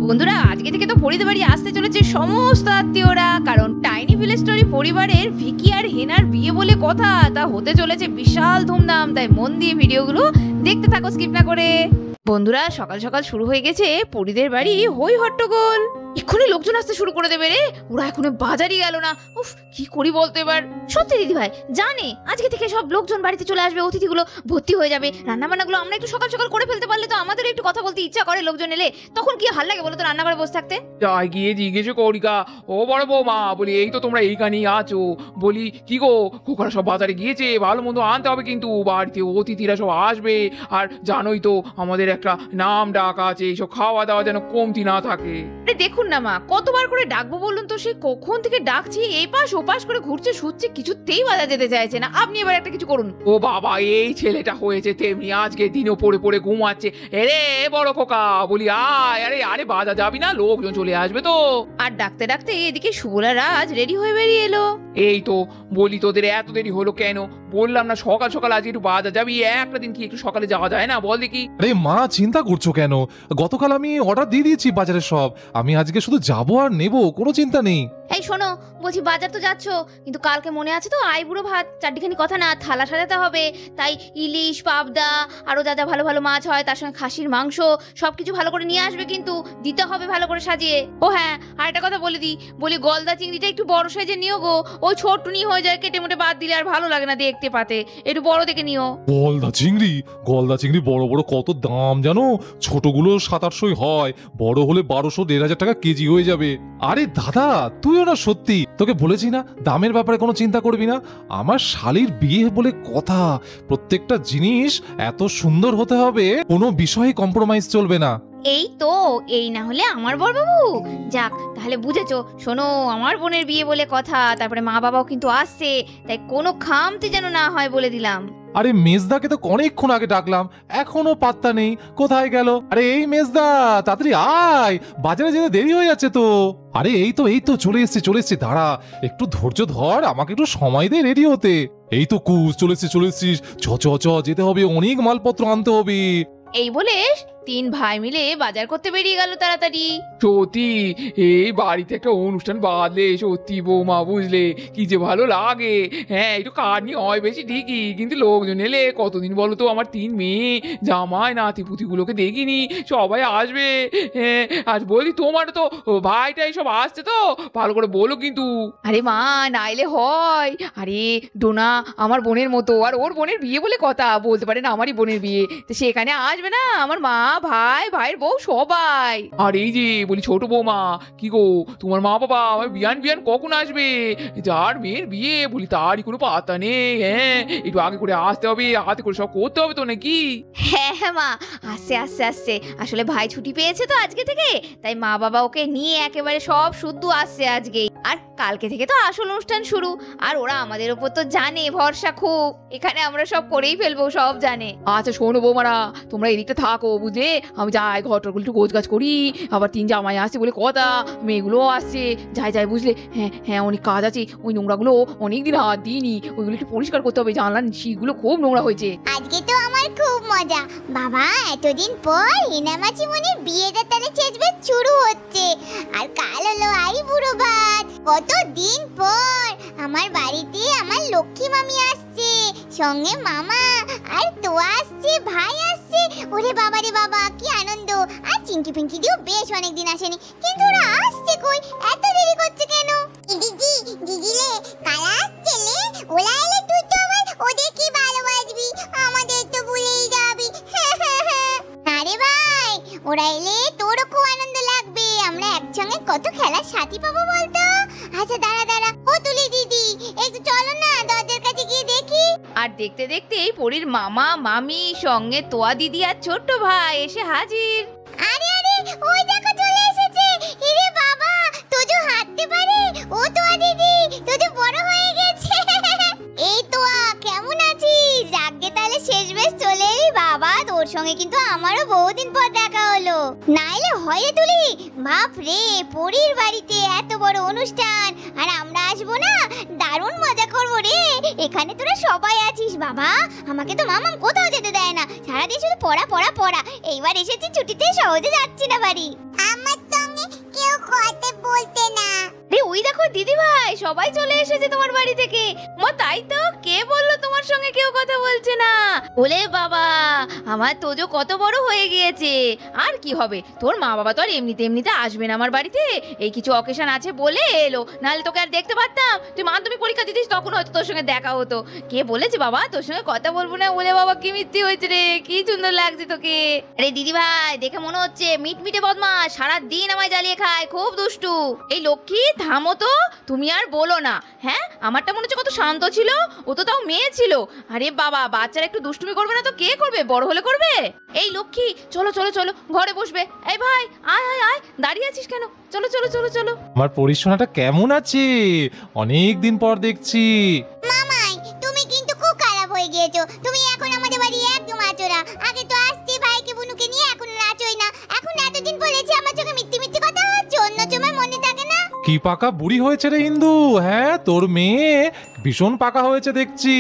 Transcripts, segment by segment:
বন্ধুরা আজকে থেকে তো পরিদের বাড়ি আসতে চলেছে সমস্ত আত্মীয়রা, কারণ টাইনি ভিলেজ স্টোরি পরিবারের ভিকি আর হেনার বিয়ে বলে কথা, তা হতে চলেছে বিশাল ধুমধাম। তাই মন দিয়ে ভিডিওগুলো দেখতে থাকো স্কিপ না করে। বন্ধুরা সকাল সকাল শুরু হয়ে গেছে পরিদের বাড়ি হই হট্টগোল। এক্ষুনি লোকজন আসতে শুরু করে দেবে রে, ওরা এখনো বাজারই গেল না। উফ কি করি বলতো এবার। সত্যি দিদি ভাই জানে আজকে থেকে সব লোকজন বাড়িতে চলে আসবে, অতিথিগুলো ভর্তি হয়ে যাবে। রান্না বান্নাগুলো আমরা একটু সকাল সকাল করে ফেলতে পারলে তো আমাদের একটু কথা বলতে ইচ্ছা করে। লোকজন এলে তখন কি হাল লাগে বলো তো রান্না করে বসে থাকতে। যাই গিয়ে জিজ্ঞেস করিকা, ও বড় বৌমা, বলি এই তো তোমরা এইখানেই আছো, বলি কি গো খোকারা সব বাজারে গিয়েছে, ভালো মন্দ আনতে হবে কিন্তু, বাড়িতে অতিথিরা সব আসবে। আর জানোই তো আমাদের একটা নাম ডাক আছে, এইসব খাওয়া দাওয়া যেন কমতি না থাকে। দেখুন না মা, কতবার করে ডাকবো বলুন তো, সেই কখন থেকে ডাকছি, এই পাশ ও পাশ করে ঘুরছে শুচ্ছে, কিছুতেই বাজার যেতে চাইছে না। আপনি এবার একটা কিছু করুন। ও বাবা, এই ছেলেটা হয়েছে তেমনি, আজকে দিনও পড়ে পড়ে ঘুমাচ্ছে। এরে বড় খোকা, বলি আয়, আরে আরে বাজার যাবি না, লোকজন চলে আসবে তো। আর ডাকতে ডাকতে এদিকে সুবলা রাজ রেডি হয়ে বেরিয়ে এলো। এই তো বলি তোদের এত দেরি হলো কেন? বললাম না সকাল সকাল আজকে একটু বাজার যাবি, একটা দিন কি একটু সকালে যাওয়া যায় না বল দেখি? আরে মা চিন্তা করছো কেন? গতকাল আমি অর্ডার দিয়ে দিয়েছি বাজারে সব, আমি আজকে শুধু যাবো আর নেবো, কোনো চিন্তা নেই। এই শোনো, বলছি বাজার তো যাচ্ছ, কিন্তু কালকে মনে আছে তো আইবুড়ো ভাত, চারটিখানি কথা না, থালা সাজাতে হবে। তাই ইলিশ, পাবদা, আরো যা যা ভালো ভালো মাছ হয়, তার সঙ্গে খাসির মাংস, সবকিছু ভালো করে নিয়ে আসবে, কিন্তু দিতে হবে ভালো করে সাজিয়ে। ও হ্যাঁ, আর একটা কথা বলে দিই, বলি গলদা চিংড়িটা একটু বড় সাইজে নিও গো, ওই ছোট্টুনি হয়ে যায়, কেটে মোটে বাদ দিলে আর ভালো লাগে না দেখতে পাতে, একটু বড় দেখে নিও। গলদা চিংড়ি বড় বড় কত দাম জানো? ছোটগুলো 700-800 হয়, বড় হলে 1200-1500 টাকা কেজি হয়ে যাবে। আরে দাদা তুইও না, সত্যি তোকে বলেছি না দামের ব্যাপারে কোনো চিন্তা করবি না। আমার শালির বিয়ে বলে কথা, প্রত্যেকটা জিনিস এত সুন্দর হতে হবে, কোনো বিষয়ে কম্প্রোমাইজ চলবে না। এই তো, এই না হলে আমার বড়বাবু। যাক তাহলে বুঝেছো। শোনো, আমার বোনের বিয়ে বলে কথা, তারপরে মা বাবাও কিন্তু আসছে, তাই কোনো খামতি যেন না হয় বলে দিলাম। আরে মেজদাকে তো অনেকক্ষণ আগে ডাকলাম, এখনো পাত্তা নেই, কোথায় গেল? আরে এই মেজদা তাড়াতাড়ি আয়, বাজারে যেতে দেরি হয়ে যাচ্ছে তো। আরে এই তো চলে এসছি, দাঁড়া একটু ধৈর্য ধর, আমাকে একটু সময় দে রেডি হতে। এই তো কুস চলে এসছিস, চ যেতে হবে, অনেক মালপত্র আনতে হবে। এই বলে তিন ভাই মিলে বাজার করতে বেরিয়ে গেল তাড়াতাড়ি। সত্যি এই বাড়িতে একটা অনুষ্ঠান বাঁধলে সত্যি বৌমা, বুঝলে কি যে ভালো লাগে। হ্যাঁ একটু কার্নি হয় বেশি ঠিকই, কিন্তু লোকজন এলে কতদিন বলো তো, আমার 3 মেয়ে, জামাই, নাতি পুতিগুলোকে দেখিনি, সবাই আসবে। হ্যাঁ আর বলি তোমার তো ভাইটাই সব আসছে তো, ভালো করে বলো কিন্তু। আরে মা নাইলে হয়, আরে ডোনা আমার বোনের মতো, আর ওর বোনের বিয়ে বলে কথা, বলতে পারেন আমারই বোনের বিয়ে, তো সেখানে আসবে না আমার মা, ভাই, ভাইয়ের বউ সবাই। আর এই যে বলি ছোট বৌমা, কি গো তোমার মা বাবা আমার বিয়ান কখন আসবে? যার মেয়ের বিয়ে বলি তারই কোনো পাতা নেই। হ্যাঁ একটু আগে করে আসতে হবে, হাতে করে সব করতে হবে তো নাকি? হ্যাঁ মা, আসছে, আসলে ভাই ছুটি পেয়েছে তো আজকে থেকে, তাই মা বাবা ওকে নিয়ে একেবারে সব শুদ্ধ আসছে আজকেই। আর কালকে থেকে তো আসল অনুষ্ঠান শুরু, আর ওরা আমাদের উপর তো জানে ভরসা খুব, এখানে আমরা সব করেই ফেলবো, সব জানে। আচ্ছা শোনো বৌমারা, তোমরা এদিকটা থাকো বুঝলে, আমি যাই ঘরটাগুলো একটু গোছ গাছ করি, আবার 3 জামাই আসছে বলে কথা, মেয়েগুলো আসছে, যাই বুঝলে। হ্যাঁ অনেক কাজ আছে, ওই নোংরাগুলো অনেকদিন হাত দিইনি, ওইগুলো একটু পরিষ্কার করতে হবে, জানলাম সেগুলো খুব নোংরা হয়েছে। আজকে তো আমার খুব মজা বাবা, এতদিন পর হেনা মাসিমণির বিয়েটা তাহলে চেঁচবে শুরু হচ্ছে, আর কাল হলো আইবুড়ো ভাত, কতদিন পর আমার বাড়িতে আমার লক্ষ্মী মামি আসছে, সঙ্গে মামা আর তো আসছে, ভাই আসছে। ওরে বাবা রে বাবা কি আনন্দ! আর চিঙ্কি পিঙ্কি দিও বেশ অনেকদিন আসেনি, কিন্তু ওরা আসছে কই, এত দেরি করছে কেন? দিদিলে কালা আসছে লে, ওলা এলে তুই তো আবার ওদের কি ভালোবাসবি, আমাদের তো ভুলেই যাবি। আরে ভাই ওরা এলে তোরও খুব আনন্দ লাগবে, আমরা একসঙ্গে কত খেলার সাথী পাবো বলতো। আচ্ছা দাঁড়া ও তুলি দিদি, একটু চলো না দরজার কাছে গিয়ে দেখি। আর দেখতে দেখতেই পরীর মামা মামি সঙ্গে তোয়া দিদি আর ছোট্ট ভাই এসে হাজির। আরে ওই দেখো চলে এসেছে। এরে বাবা তোজো হাঁটতে পারে, ও তোয়া দিদি তোজো বড় হয়ে গেছে। এই তোয়া কেমন আছিস? যাকে তাহলে শেষমেশ চলে এলি বাবা, তোর সঙ্গে কিন্তু আমারও বহুদিন পর দেখা হলো। নাইলে হয় রে তুলি, বাপ রে পরীর বাড়িতে এত বড় অনুষ্ঠান, আর আমরা আসবো না? দারুণ মজা করবো রে, এখানে তোরা সবাই আছিস বাবা, আমাকে তো মামাম কোথাও যেতে দেয় না, সারাদিন শুধু পড়া। এইবার এসেছি ছুটিতে, সহজে যাচ্ছি না বাড়ি। আমার তো দিদি ভাই সবাই চলে এসেছে তোমার বাড়ি থেকে। মা তাই তো, কে বললো তোমার সঙ্গে কেউ কথা বলছে না? ওলে বাবা, আমার তোজো কত বড় হয়ে গিয়েছে। আর কি হবে, তোর মা বাবা তো আর এমনিতে এমনিতে আসবে না আমার বাড়িতে, এই কিছু অকেশন আছে বলে এলো, নাহলে তোকে আর দেখতে পারতাম। তুই মাধ্যমিক পরীক্ষা দিতিস তখন হয়তো তোর সঙ্গে দেখা হতো। কে বলেছে বাবা তোর সঙ্গে কথা বলবো না? ওলে বাবা কি মিথ্যে হয়েছে রে, কি সুন্দর লাগছে তোকে। আরে দিদি ভাই দেখে মনে হচ্ছে মিটমিটে বদমাশ, সারা দিন আমায় জ্বালিয়ে খায়, খুব দুষ্টু। এই লক্ষ্মী থামো তো, তুমি আর বলো না। হ্যাঁ, আমারটা মনে হচ্ছে কত শান্ত ছিল, ও তো তাও মেয়ে ছিল। আরে বাবা, বাচ্চারা একটু দুষ্টুমি করবে না তো কে করবে? বড় হলে করবে। এই লক্ষ্মী চলো চলো চলো, ঘরে বসবে। এই ভাই আয় আয় আয়, দাঁড়িয়ে আছিস কেন? চলো চলো চলো চলো। আমার পরিশোনাটা কেমন আছে? অনেক দিন পর দেখছি। মামাই তুমি কিন্তু খুব খারাপ হয়ে গিয়েছো, তুমি এখন আমাদের বাড়ি একদম আছো না। আগে তো আসতে ভাইকে বুনুকে নিয়ে, এখন আছোই না। এখন এতদিন বলেছি আমার চোখে মিথ্যে মিথ্যে কথা হচ্ছে, অন্য সময় মনে থাকে না? কি পাকা বুড়ি হয়েছে রে ইন্দু। হ্যাঁ, তোর মেয়ে ভীষণ পাকা হয়েছে দেখছি।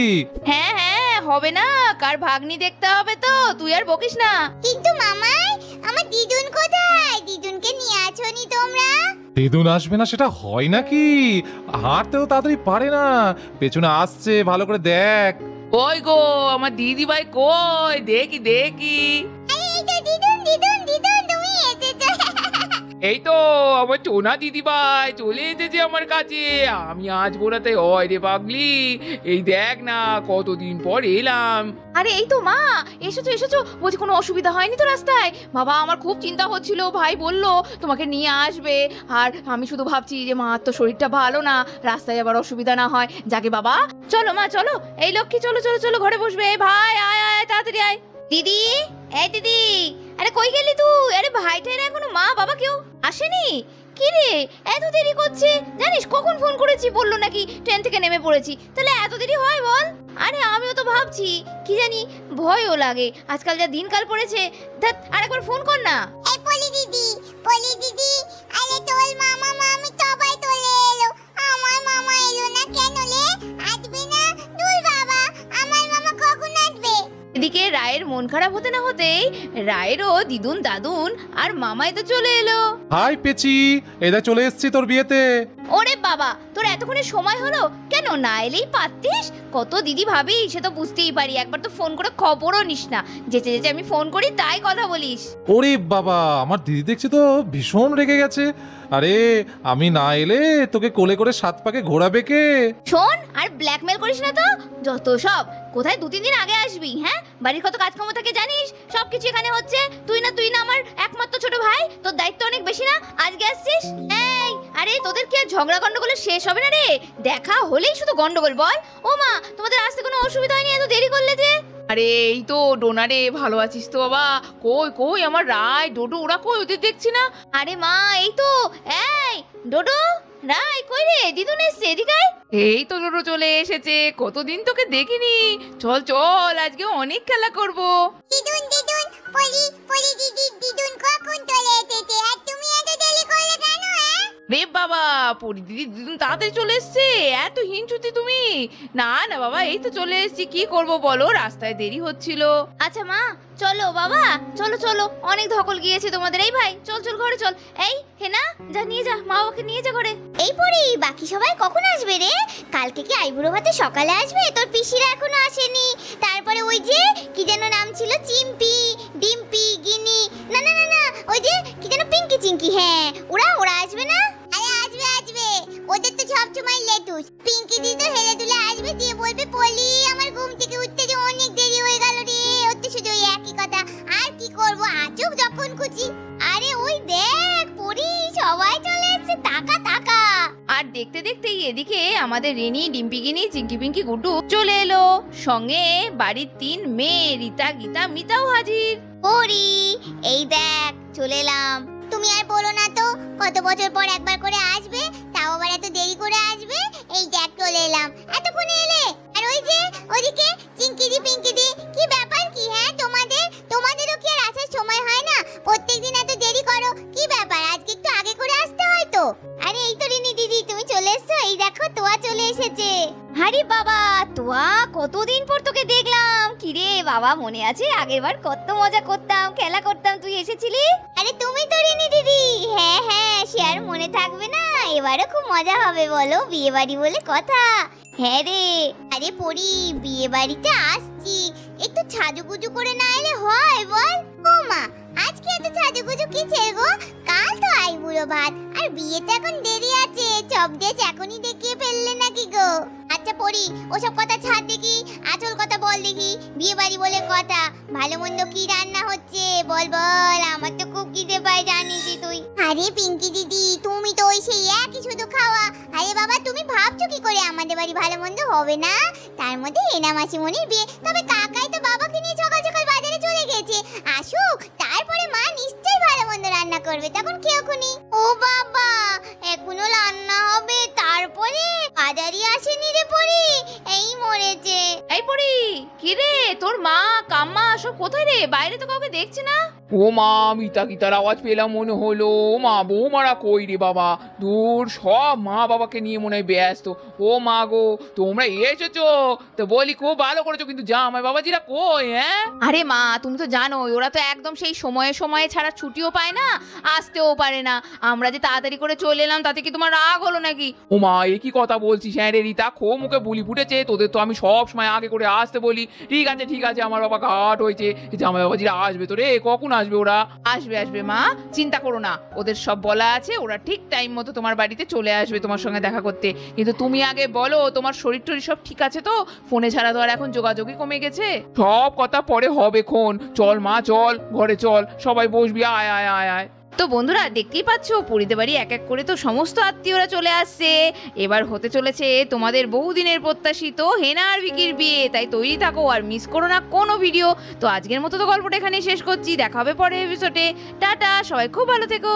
হ্যাঁ হ্যাঁ, হবে না, কার ভাগ্নি দেখতে হবে তো, তুই আর বকিস না। কিন্তু মামাই আমার দিদুন কোথায়? দিদুনকে নিয়ে আছোনি তোমরা? দিদুন আসবে না সেটা হয় নাকি? হাঁটতেও তাড়াতাড়ি পারে না, পেছনে আসছে, ভালো করে দেখ। ওই গো আমার দিদি ভাই কই, দেখি দেখি। এই তো দিদুন দিদুন দিদুন, তুমি এসেছো। এই তো আমার টোনা দিদি ভাই চলে এসেছে আমার কাছে। আমি আসবো না তাই হয় রে পাগলি, এই দেখ না কতদিন পর এলাম। আরে এই তো মা, এসেছো এসেছো, বলছি কোনো অসুবিধা হয়নি তো রাস্তায়? বাবা আমার খুব চিন্তা হচ্ছিল, ভাই বললো তোমাকে নিয়ে আসবে, আর আমি শুধু ভাবছি যে মার তো শরীরটা ভালো না, রাস্তায় আবার অসুবিধা না হয়। যাকে বাবা, চলো মা চলো। এই লক্ষ্মী চলো চলো চলো, ঘরে বসবে। এই ভাই আয় আয় তাড়াতাড়ি আয়। দিদি, এই দিদি, আরে কই গেলি তুই? আরে ভাইটার এখনো মা বাবা কেউ আসেনি? কি রে এত দেরি করছে? জানিস কখন ফোন করেছি, বললো নাকি ট্রেন থেকে নেমে পড়েছি। তাহলে এত দেরি হয় বল? আরে আমিও তো ভাবছি, কি জানি ভয়ও লাগে, আজকাল যা দিনকাল পড়েছে। ধ্যাৎ, আরেকবার ফোন কর না। এই পলি দিদি, আরে তোর মামা মামি সবাই চলে এলো, আমার মামা এলো না কেন রে? আসবে না? দূর বাবা, আমার মামা কখন আসবে? এদিকে রায়ের মন খারাপ হতে না হতেই রায়েরও দিদুন দাদুন আর মামাই তো চলে এলো। হাই পেচি, এদা চলে এসেছি তোর বিয়েতে। ওরে বাবা, তোর এতক্ষণে সময় হলো কেন? না এলেই পারতিস। কত দিদি ভাবি সে তো বুঝতেই পারি, একবার তো ফোন করে খবরও নিস না, যেচে যেচে আমি ফোন করি তাই কথা বলিস। ওরে বাবা, আমার দিদি দেখছি তো ভীষণ রেগে গেছে। আরে আমি না এলে তোকে কোলে করে 7 পাকে ঘোরাবে কে? শোন, আর ব্ল্যাকমেল করিস না তো, যত সব। কোথায় 2-3 দিন আগে আসবি? হ্যাঁ, বাড়ির কত কাজকর্ম থাকে জানিস, সবকিছু এখানে হচ্ছে। তুই না আমার একমাত্র ছোট ভাই, তোর দায়িত্ব অনেক বেশি না? আজকে আসছিস। এই আরে তোদের কি আর ঝগড়া গন্ডগোলে শেষ হবে না রে? দেখা হলেই শুধু গন্ডগোল বল। ও মা, তোমাদের আসতে কোনো অসুবিধা হয়নি এত দেরি করলে যে? আরে এই তো ডোনা রে, ভালো আছিস তো বাবা? কই কই আমার রায় ডোডো, ওরা কই? ওদের দেখছি না। আরে মা এই তো, এই ডোডো রাই কই রে? দিদুন এসছে, এদিকে আয়। এই তো ডোডো চলে এসেছে, কতদিন তোকে দেখিনি। চল চল, আজকে অনেক খেলা করব। দিদুন পলি দিদুন কখন চলে এসেছে? আর তুমি এত দেরি করলে কেন? রে বাবা, পরি দিদি দিদুন তাড়াতাড়ি চলে এসছে, এত হিংসুতি তুমি? না না বাবা, এই তো চলে এসেছি, কি করব বলো, রাস্তায় দেরি হচ্ছিল। আচ্ছা মা চলো, বাবা চলো চলো, অনেক ধকল গিয়েছে তোমাদের। এই ভাই চল চল ঘরে চল। এই হেনা, যা নিয়ে যা, মা ওকে নিয়ে যা ঘরে। এই পরি, বাকি সবাই কখন আসবে রে? কালকে কি আইবুড়ো ভাতে সকালে আসবে? তোর পিসিরা এখনো আসেনি। তারপরে ওই যে কি যেন নাম ছিল, চিম্পি, ডিম্পি, গিনি, না না না না, ওই যে কি যেন পিঙ্কি চিঙ্কি, হ্যাঁ ওরা আসবে না? আরে আসবে, ওদের তো সব সময় লেটুস। পিঙ্কি দি তো হেলে দুলে আসবে, দিয়ে বলবে পলি আমার ঘুম থেকে উঠতে যে অনেক দেরি হয়ে গেল রে। ওর তো শুধু ওই একই কথা, আর কি করবো, আচুক যখন খুশি। আরে ওই দেখ পরি, সবাই চলে এসেছে, তাকা তাকা। আর দেখতে দেখতেই এদিকে আমাদের রেনি, ডিম্পিগিনি, চিঙ্কি পিঙ্কি গুড্ডু চলে এলো, সঙ্গে বাড়ির 3 মেয়ে রীতা, গীতা, মিতাও হাজির। পরি এই দেখ চলে এলাম। তুমি আর বলো না তো, কত বছর পর একবার করে আসবে, তাও আবার এত দেরি করে আসবে। এই দেখ চলে এলাম, এতক্ষণে এলে। আর ওই যে ওদিকে চিঙ্কিদি পিঙ্কিদি, কি ব্যাপার কি? হ্যাঁ তোমাদেরও কি আর আসার সময় হয় না? প্রত্যেকদিন এত দেরি করো, কি ব্যাপার? আজকে একটু আগে করে আসতে হয় তো। আরে এই তো রিনি দিদি, তুমি চলে এসছো। এই দেখো তোয়া চলে এসেছে। আরে বাবা তোয়া, কতদিন পর তোকে দেখলাম। কি রে বাবা, মনে আছে আগেরবার কত মজা করতাম, খেলা করতাম, তুই এসেছিলি? আরে তুমি তো রিনি দিদি। হ্যাঁ সে আর মনে থাকবে না? এবারও খুব মজা হবে বলো, বিয়ে বাড়ি বলে কথা। হ্যাঁ রে, আরে পরি, বিয়ে বাড়িতে আসছি, একটু সাজুগুজু করে না এলে হয় বল? ও মা, আজকে এত সাজুগুজু কিসের গো? কাল তো আইবুড়ো ভাত, আর বিয়েতে এখন দেরি আছে, চপ দিয়ে এখনই দেখিয়ে ফেললে নাকি গো? আচ্ছা পরি, ওসব কথা ছাড় দেখি, আসল কথা বল দেখি, বিয়ে বাড়ি বলে কথা, ভালো মন্দ কি রান্না হচ্ছে বল বল, আমার তো খুব খিদে পায় জানিসই তুই। আরে পিঙ্কি দিদি, তুমি তো ওই সেই একই শুধু খাওয়া। আরে বাবা, তুমি ভাবছো কি করে আমাদের বাড়ি ভালো মন্দ হবে না? তার মধ্যে হেনা মাসিমণির বিয়ে, তবে কাকাই তো বাবাকে নিয়ে সকাল সকাল বাজারে চলে গেছে, আসুক তারপরে মা নিশ্চয়ই ভালো মন্দ রান্না করবে, তখন খেয়ে খুনি। ও বাবা, এখনো রান্না হবে, তারপরে বাজারই আসেনি রে পরি, এই মরেছে। এই পড়ি, কি রে তোর মা কাম্মা সব কোথায় রে? বাইরে তো কাউকে দেখছি না। ও মা, মিতা গীতার আওয়াজ পেলাম মনে হলো। ও মা, বৌমারা কই রে বাবা? দূর, সব মা বাবাকে নিয়ে মনে হয় ব্যস্ত। ও মা গো, তোমরা এসেছো তো বলি, খুব ভালো করেছো, কিন্তু জামাই বাবাজিরা কই? হ্যাঁ আরে মা, তুমি তো জানোই ওরা তো একদম সেই সময়ে সময়ে ছাড়া ছুটিও পায় না, আসতেও পারে না। আমরা যে তাড়াতাড়ি করে চলে এলাম, তাতে কি তোমার রাগ হলো নাকি? ও মা, এ কি কথা বলছিস? হ্যাঁ রে রিতা, খো মুখে বুলি ফুটেছে, তোদের তো আমি সব সময় আগে করে আসতে বলি। ঠিক আছে ঠিক আছে, আমার বাবা ঘাট হয়েছে, জামাই বাবাজিরা আসবে তো রে, কখন আসবে ওরা? আসবে আসবে মা, চিন্তা করো না, ওদের সব বলা আছে, ওরা ঠিক টাইম মতো তোমার বাড়িতে চলে আসবে তোমার সঙ্গে দেখা করতে। কিন্তু তুমি আগে বলো, তোমার শরীর টরীর সব ঠিক আছে তো? ফোনে ছাড়া তো আর এখন যোগাযোগই কমে গেছে। সব কথা পরে হবে খন, চল মা চল, ঘরে চল, সবাই বসবি, আয় আয় আয় আয়। তো বন্ধুরা, দেখতেই পাচ্ছ পরিতে বাড়ি এক এক করে তো সমস্ত আত্মীয়রা চলে আসছে। এবার হতে চলেছে তোমাদের বহুদিনের প্রত্যাশিত হেনা আর ভিকির বিয়ে, তাই তৈরি থাকো আর মিস করো না কোনো ভিডিও। তো আজকের মতো তো গল্পটা এখানেই শেষ করছি, দেখা হবে পরের এপিসোডে। টাটা, সবাই খুব ভালো থেকো।